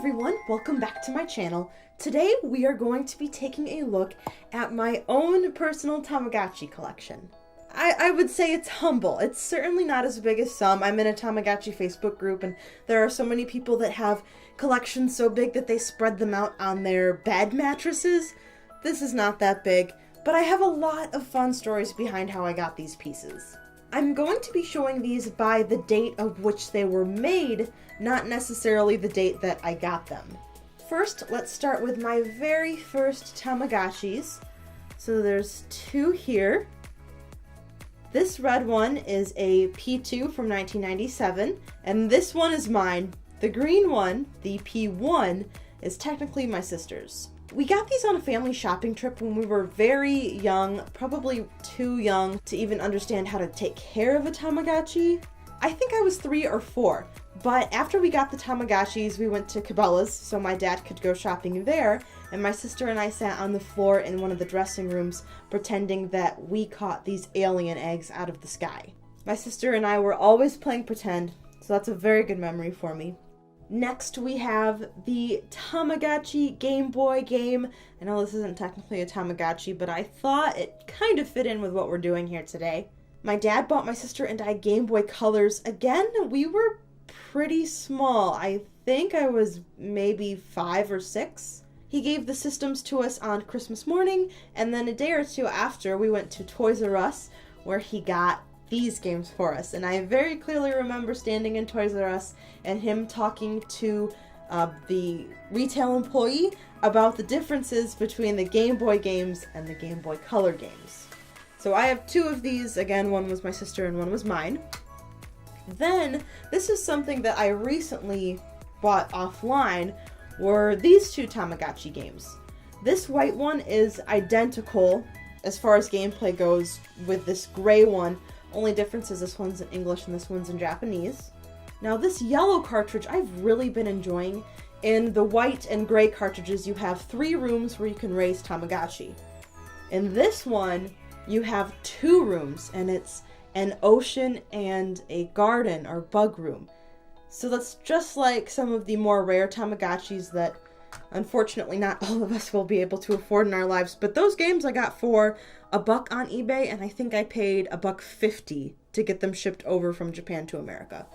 everyone, welcome back to my channel. Today we are going to be taking a look at my own personal Tamagotchi collection. I would say it's humble. It's certainly not as big as some. I'm in a Tamagotchi Facebook group and there are so many people that have collections so big that they spread them out on their bed mattresses. This is not that big, but I have a lot of fun stories behind how I got these pieces. I'm going to be showing these by the date of which they were made, not necessarily the date that I got them. First, let's start with my very first Tamagotchis. So there's two here. This red one is a P2 from 1997, and this one is mine. The green one, the P1, is technically my sister's. We got these on a family shopping trip when we were very young, probably too young to even understand how to take care of a Tamagotchi. I think I was 3 or 4, but after we got the Tamagotchis, we went to Cabela's so my dad could go shopping there, and my sister and I sat on the floor in one of the dressing rooms pretending that we caught these alien eggs out of the sky. My sister and I were always playing pretend, so that's a very good memory for me. Next, we have the Tamagotchi Game Boy game. I know this isn't technically a Tamagotchi, but I thought it kind of fit in with what we're doing here today. My dad bought my sister and I Gameboy Colors. Again, we were pretty small. I think I was maybe 5 or 6. He gave the systems to us on Christmas morning, and then a day or two after, we went to Toys R Us, where he got these games for us. And I very clearly remember standing in Toys R Us and him talking to the retail employee about the differences between the Game Boy games and the Game Boy Color games. So I have 2 of these. Again, one was my sister and one was mine. Then, this is something that I recently bought offline, were these 2 Tamagotchi games. This white one is identical as far as gameplay goes with this gray one. Only difference is this one's in English and this one's in Japanese. Now this yellow cartridge I've really been enjoying. In the white and gray cartridges you have 3 rooms where you can raise Tamagotchi. In this one you have 2 rooms and it's an ocean and a garden or bug room. So that's just like some of the more rare Tamagotchis that unfortunately not all of us will be able to afford in our lives, but those games I got for $1 on eBay, and I think I paid $1.50 to get them shipped over from Japan to America.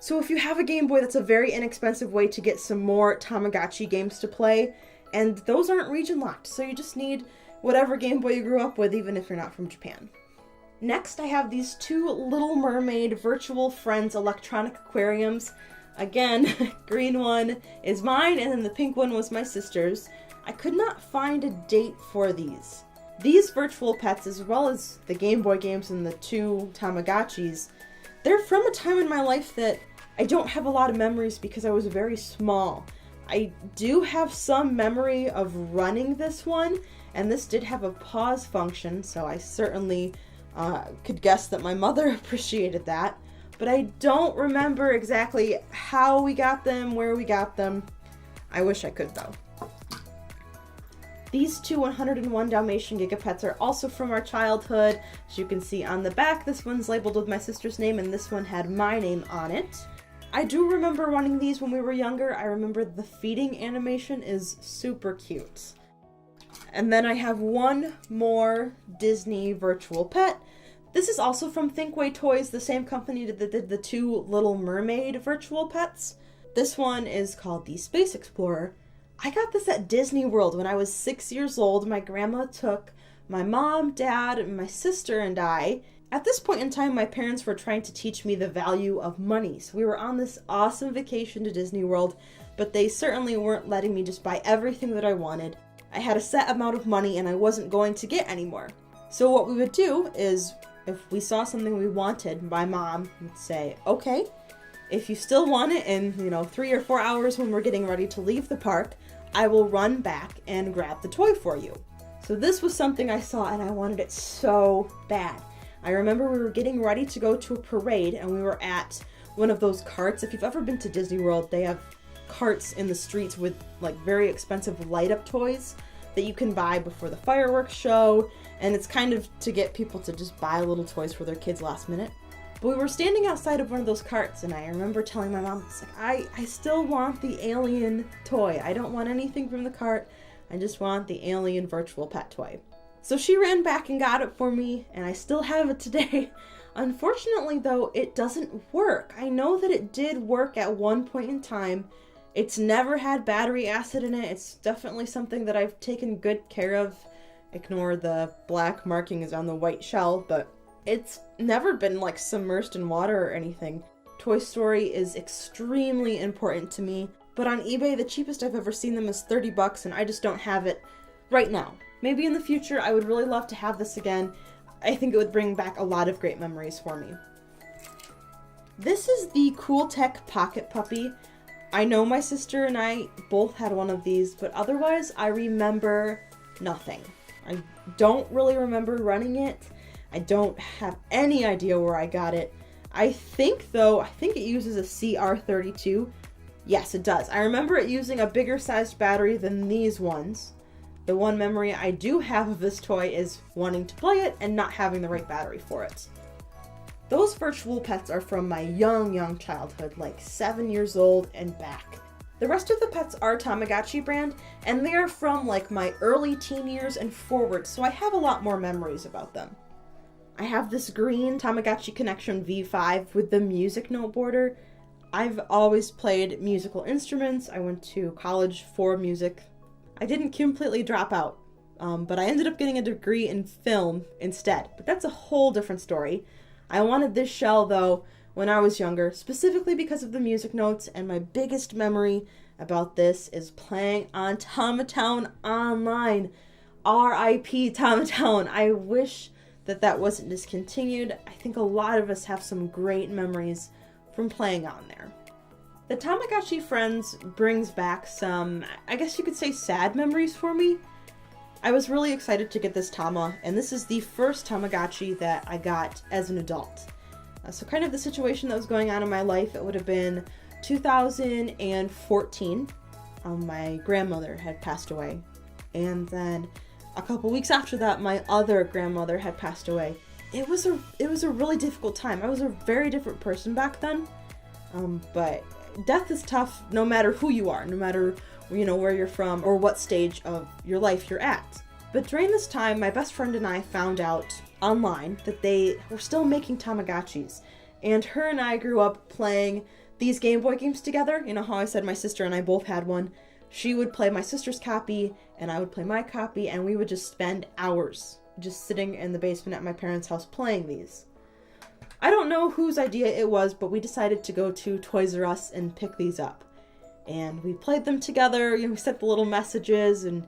So if you have a Game Boy, that's a very inexpensive way to get some more Tamagotchi games to play, and those aren't region locked, so you just need whatever Game Boy you grew up with, even if you're not from Japan. Next, I have these 2 Little Mermaid Virtual Friends electronic aquariums. Again, green one is mine, and then the pink one was my sister's. I could not find a date for these. These virtual pets, as well as the Game Boy games and the 2 Tamagotchis, they're from a time in my life that I don't have a lot of memories because I was very small. I do have some memory of running this one, and this did have a pause function, so I certainly could guess that my mother appreciated that. But I don't remember exactly how we got them, where we got them. I wish I could, though. These 2 101 Dalmatian Gigapets are also from our childhood. As you can see on the back, this one's labeled with my sister's name, and this one had my name on it. I do remember running these when we were younger. I remember the feeding animation is super cute. And then I have one more Disney virtual pet. This is also from Thinkway Toys, the same company that did the 2 Little Mermaid virtual pets. This one is called the Space Explorer. I got this at Disney World when I was 6 years old. My grandma took my mom, dad, and my sister and I. At this point in time, my parents were trying to teach me the value of money. So we were on this awesome vacation to Disney World, but they certainly weren't letting me just buy everything that I wanted. I had a set amount of money and I wasn't going to get any more. So what we would do is, if we saw something we wanted, my mom would say, okay, if you still want it in, 3 or 4 hours when we're getting ready to leave the park, I will run back and grab the toy for you. So this was something I saw and I wanted it so bad. I remember we were getting ready to go to a parade and we were at one of those carts. If you've ever been to Disney World, they have carts in the streets with like very expensive light up toys that you can buy before the fireworks show, and it's kind of to get people to just buy little toys for their kids last minute. But we were standing outside of one of those carts, and I remember telling my mom, it's like, I still want the alien toy. I don't want anything from the cart. I just want the alien virtual pet toy. So she ran back and got it for me, and I still have it today. Unfortunately, though, it doesn't work. I know that it did work at one point in time. It's never had battery acid in it. It's definitely something that I've taken good care of. Ignore the black markings on the white shell, but it's never been like submersed in water or anything. Toy Story is extremely important to me, but on eBay the cheapest I've ever seen them is $30 and I just don't have it right now. Maybe in the future I would really love to have this again. I think it would bring back a lot of great memories for me. This is the Cool Tech Pocket Puppy. I know my sister and I both had one of these, but otherwise I remember nothing. I don't really remember running it. I don't have any idea where I got it. I think it uses a CR32. Yes, it does. I remember it using a bigger sized battery than these ones. The one memory I do have of this toy is wanting to play it and not having the right battery for it. Those virtual pets are from my young childhood, like 7 years old and back. The rest of the pets are Tamagotchi brand, and they are from like my early teen years and forward, so I have a lot more memories about them. I have this green Tamagotchi Collection V5 with the music note border. I've always played musical instruments. I went to college for music. I didn't completely drop out, but I ended up getting a degree in film instead. But that's a whole different story. I wanted this shell, though, when I was younger, specifically because of the music notes, and my biggest memory about this is playing on Tamatown Online. R.I.P. Tamatown. I wish that wasn't discontinued. I think a lot of us have some great memories from playing on there. The Tamagotchi Friends brings back some, I guess you could say, sad memories for me. I was really excited to get this Tama, and this is the first Tamagotchi that I got as an adult. So kind of the situation that was going on in my life, it would have been 2014. My grandmother had passed away, and then a couple weeks after that, my other grandmother had passed away. It was a really difficult time. I was a very different person back then. But death is tough no matter who you are, no matter, where you're from or what stage of your life you're at. But during this time, my best friend and I found out online that they were still making Tamagotchis. And her and I grew up playing these Game Boy games together. You know how I said my sister and I both had one? She would play my sister's copy, and I would play my copy, and we would just spend hours just sitting in the basement at my parents' house playing these. I don't know whose idea it was, but we decided to go to Toys R Us and pick these up. And we played them together, we sent the little messages, and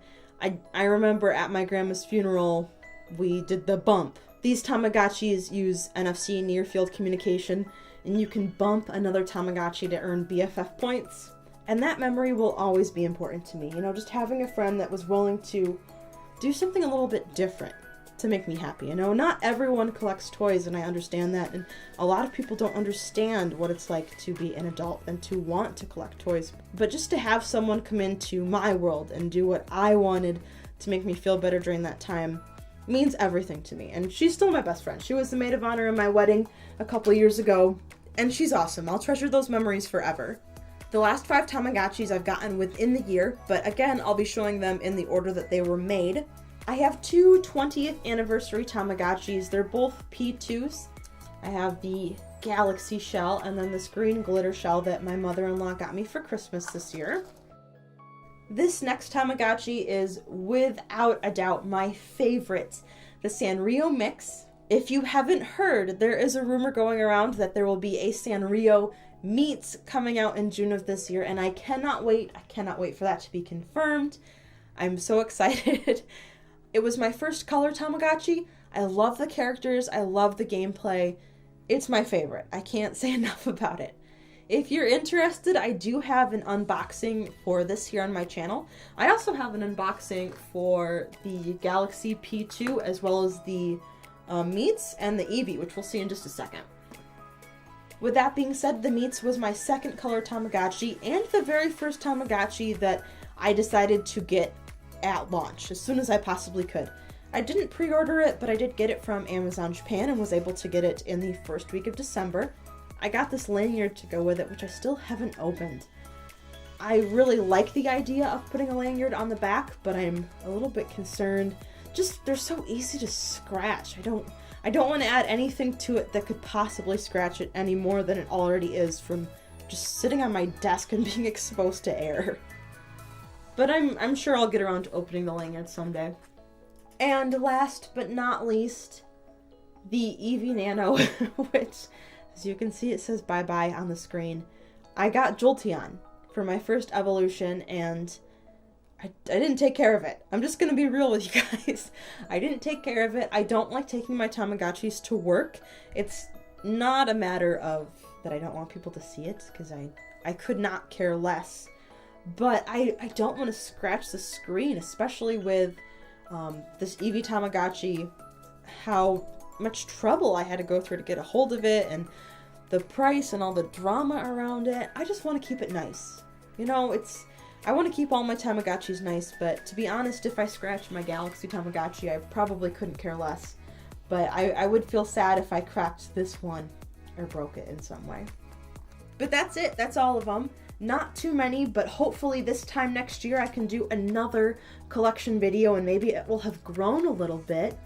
I remember at my grandma's funeral, we did the bump. These Tamagotchis use NFC, near field communication, and you can bump another Tamagotchi to earn BFF points. And that memory will always be important to me. Just having a friend that was willing to do something a little bit different to make me happy. Not everyone collects toys, and I understand that. And a lot of people don't understand what it's like to be an adult and to want to collect toys. But just to have someone come into my world and do what I wanted to make me feel better during that time means everything to me. And she's still my best friend. She was the maid of honor in my wedding a couple years ago, and she's awesome. I'll treasure those memories forever. The last 5 Tamagotchis I've gotten within the year, but again, I'll be showing them in the order that they were made. I have 2 20th anniversary Tamagotchis. They're both P2s. I have the Galaxy shell and then this green glitter shell that my mother-in-law got me for Christmas this year. This next Tamagotchi is without a doubt my favorite, the Sanrio mix. If you haven't heard, there is a rumor going around that there will be a Sanrio meets coming out in June of this year, and I cannot wait. I cannot wait for that to be confirmed. I'm so excited. It was my first color Tamagotchi. I love the characters. I love the gameplay. It's my favorite. I can't say enough about it. If you're interested, I do have an unboxing for this here on my channel. I also have an unboxing for the Galaxy P2 as well as the Meets and the Eevee, which we'll see in just a second. With that being said, the Meets was my second color Tamagotchi and the very first Tamagotchi that I decided to get at launch as soon as I possibly could. I didn't pre-order it, but I did get it from Amazon Japan and was able to get it in the first week of December. I got this lanyard to go with it, which I still haven't opened. I really like the idea of putting a lanyard on the back, but I'm a little bit concerned. Just, they're so easy to scratch. I don't want to add anything to it that could possibly scratch it any more than it already is from just sitting on my desk and being exposed to air. But I'm sure I'll get around to opening the lanyard someday. And last but not least, the Eevee Nano, which, as you can see, it says bye-bye on the screen. I got Jolteon for my first evolution, and I didn't take care of it. I'm just going to be real with you guys. I didn't take care of it. I don't like taking my Tamagotchis to work. It's not a matter of that I don't want people to see it, because I could not care less. But I don't want to scratch the screen, especially with this Eevee Tamagotchi, how much trouble I had to go through to get a hold of it, and the price and all the drama around it. I just want to keep it nice. You know, I want to keep all my Tamagotchis nice, but to be honest, if I scratched my Galaxy Tamagotchi, I probably couldn't care less. But I would feel sad if I cracked this one or broke it in some way. But that's it. That's all of them. Not too many, but hopefully this time next year I can do another collection video and maybe it will have grown a little bit.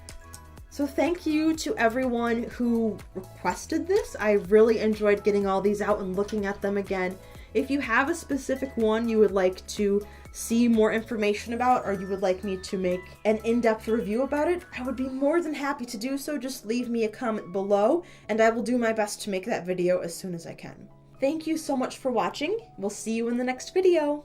So thank you to everyone who requested this. I really enjoyed getting all these out and looking at them again. If you have a specific one you would like to see more information about, or you would like me to make an in-depth review about it, I would be more than happy to do so. Just leave me a comment below and I will do my best to make that video as soon as I can. Thank you so much for watching. We'll see you in the next video.